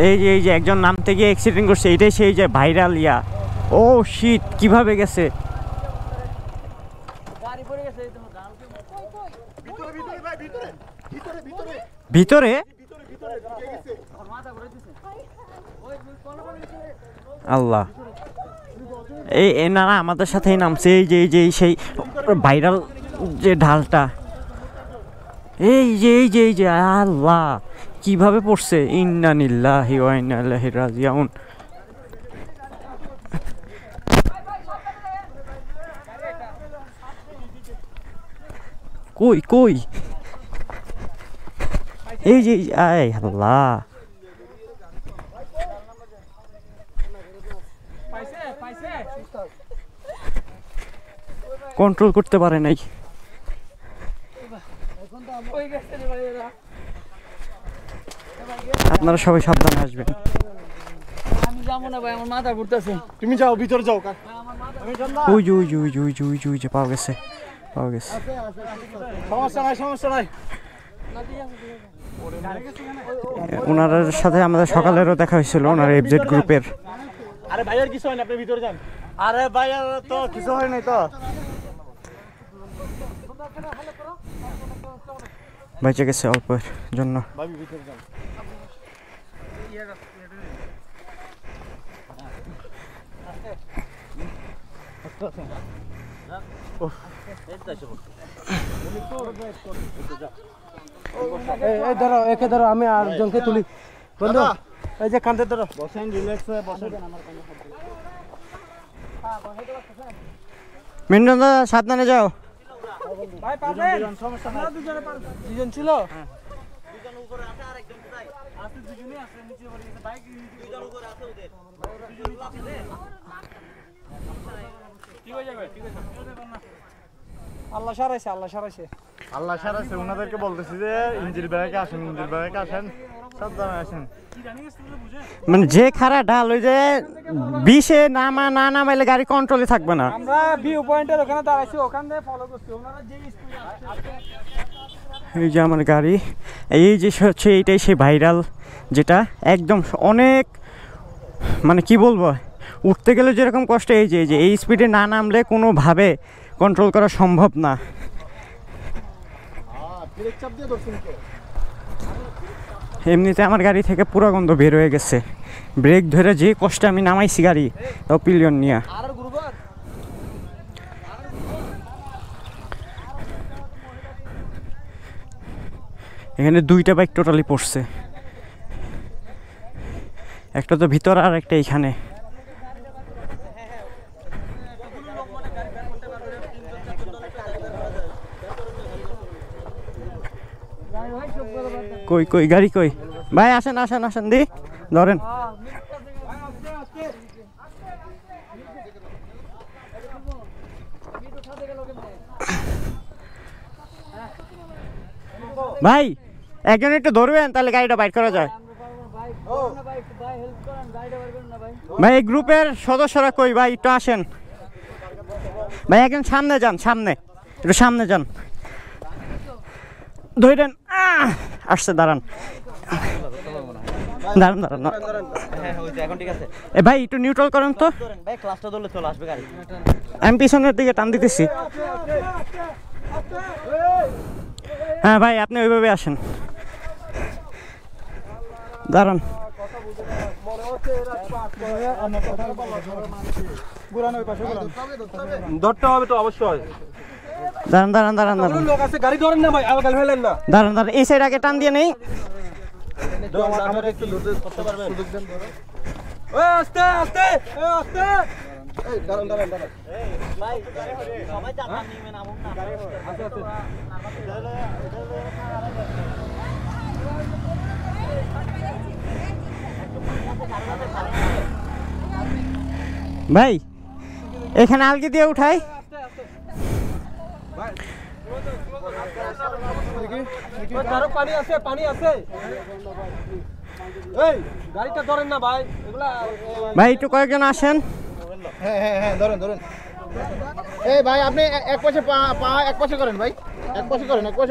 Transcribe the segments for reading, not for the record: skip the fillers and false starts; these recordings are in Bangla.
এই যে একজন নামতে গিয়ে অ্যাক্সিডেন্ট করছে, এটাই সেই যে ভাইরাল ইয়া। ও শিট, কিভাবে গেছে? ভিতরে আল্লাহ, এই না না আমাদের সাথেই নামছে। এই যে সেই ভাইরাল যে ঢালটা, এই যে আল্লাহ কিভাবে পড়ছে! ইন্না লিল্লাহি ওয়া ইন্না ইলাইহি রাজিউন। কই এই যে আয় আল্লাহ, কন্ট্রোল করতে পারে নাই। আপনারা সবাই সাবধানে আসবেন। আমি যাবো না ভাই, আমার মাথা ঘুরতেছে। তুমি যাও, ভিতরে যাও। ওই যে পাওয়া গেছে। সমস্যা নাই। ওনার সাথে আমাদের সকালেরও দেখা হয়েছিল, ওনার এফজেড গ্রুপের। আরে ভাইয়ার কিছু হয় না, আপনি ভিতরে যান। আরে ভাইয়ার তো কিছু হয় নাই তো, বেঁচে গেছে অল্পের জন্য। ধরো, একে ধরো, আমি আর জনকে তুলি। বন্ধু এই যে কাঁধে ধরো, বসেন, রিল্যাক্স হয়ে বসেন। মিন্টন দাদা সাবধানে যাও। ভাই পারবেন? সমস্যা নাই, দুজন ছিল। দুজন উপরে আছে, আরেকজন কোথায় আছে? দুজনই আছে, নিচে পড়ে গেছে। বাইক দুজন উপরে আছে, ওদের দুজনই আছে। ঠিক হয়ে যাবে। আল্লাহ সারাইছে। ওনাদেরকে বলতেছি যে ইঞ্জিল ব্যাগে আসেন, সাবধানে আসেন। মানে যে খারা ঢাল, ওই যে 20-এ না নামাইলে গাড়ি কন্ট্রোলে থাকবে না। আমরা ভিউ পয়েন্টের ওখানে দাঁড়াইছি, ওখান থেকে ফলো করছি। ওনারা যে স্পিডে আসছে, এই যে আমার গাড়ি, এই যে হচ্ছে এইটাই সেই ভাইরাল, যেটা একদম অনেক, মানে কি বলবো, উঠতে গেলে যেরকম কষ্ট, এই যে এই স্পিডে না নামলে কোনোভাবে কন্ট্রোল করা সম্ভব না। এমনিতে আমার গাড়ি থেকে পুরো গন্ধ বের হয়ে গেছে। ব্রেক ধরে যে কষ্টে আমি নামাইছি গাড়ি, তাও পিলিয়ন নিয়ে। এখানে 2টা বাইক টোটালি পড়ছে, একটা তো ভিতর আর একটা এইখানে। কই গাড়ি কই? ভাই আসেন দি ধরেন। ভাই একজন একটু ধরবেন, তাহলে গাড়িটা বাইর করা যায়। ভাই এই গ্রুপের সদস্যরা কই? ভাই একটু আসেন। ভাই একজন সামনে যান, একটু সামনে যান, ধরেন। আসছে, দাঁড়ান। এ ভাই একটু নিউট্রাল করেন তো। আমি পিছনের দিকে টান দিতেছি। হ্যাঁ ভাই, আপনি ওইভাবে আসেন, দাঁড়ান। ধরতে হবে তো অবশ্যই। দাঁড়ান। লোক আছে, গাড়ি ধরেন না ভাই, আলগাল ফেলেন না। দাঁড়ান, এই সাইড আগে টান দিয়ে নেই। আমাকে একটু ধরতে পারবেন? সুযোগ দেন। আস্তে। এই দাঁড়ান। এই ভাই সবাই জাপান নিবেন, আমন না। ভাই এখানে আলগি দিয়ে উঠাই। পানি আছে। এই গাড়িটা ধরেন না ভাই, এগুলা ভাই একটু কয়েকজন আসেন। হ্যাঁ ধরেন। এই ভাই আপনি এক পাশে পা এক পাশে করেন ভাই। এক পাশে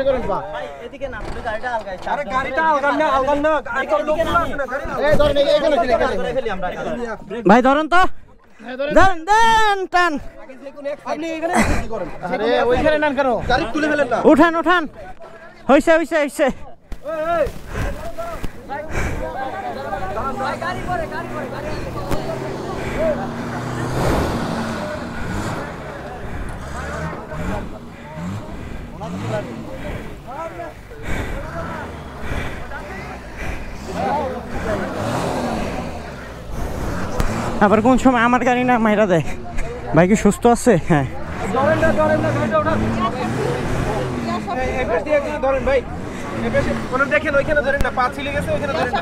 করেন বা এদিকে না গাড়িটা আলগাই আরে গাড়িটা আলগান না আর তোর লোক আছে না গাড়ি এই ধরেন এখানে ফেলি আমরা ভাই ধরেন তো, দেন দেন টান, আপনি এখানে কি করেন আরে ওইখানে নেন কেন গাড়ি তুলে ফেলেন না উঠান উঠান, হইছে হইছে হইছে। আবার কোন সময় আমার গাড়ি না মাইরা দেয়। ভাই কি সুস্থ আছে? হ্যাঁ ধরেন না গাড়িটা ওঠা এই পাশ দিয়ে একটু ধরেন ভাই এই পাশে কোন দেখেন ওইখানে ধরেন না পা ছিলে গেছে ওইখানে ধরেন না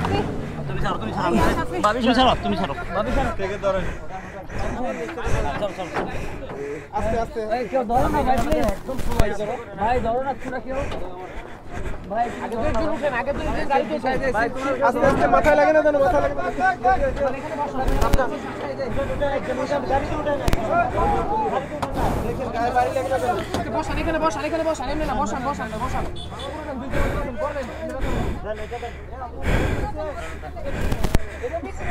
তুমি ছাড়ো থেকে ধরেন আস্তে আস্তে ভাই কেউ ধরো না ভাই প্লিজ একদম সময় ধরো ভাই ধরো না তোমরা কেউ ভাই আগে তো উঠেন গাড়ি তো ভাই আস্তে আস্তে মাথায় লাগে না জানো মাথায় লাগে না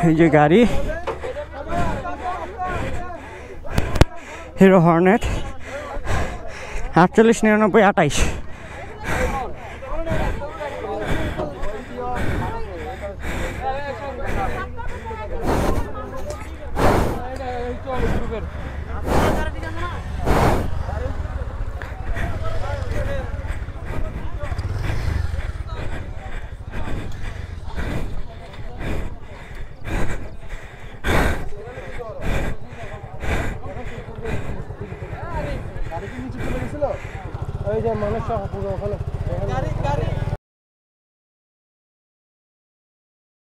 এই যে গাড়ি হিরো হর্নেট 4899 28। ওই যে মানুষ সহ পুরো ওখানে গাড়ি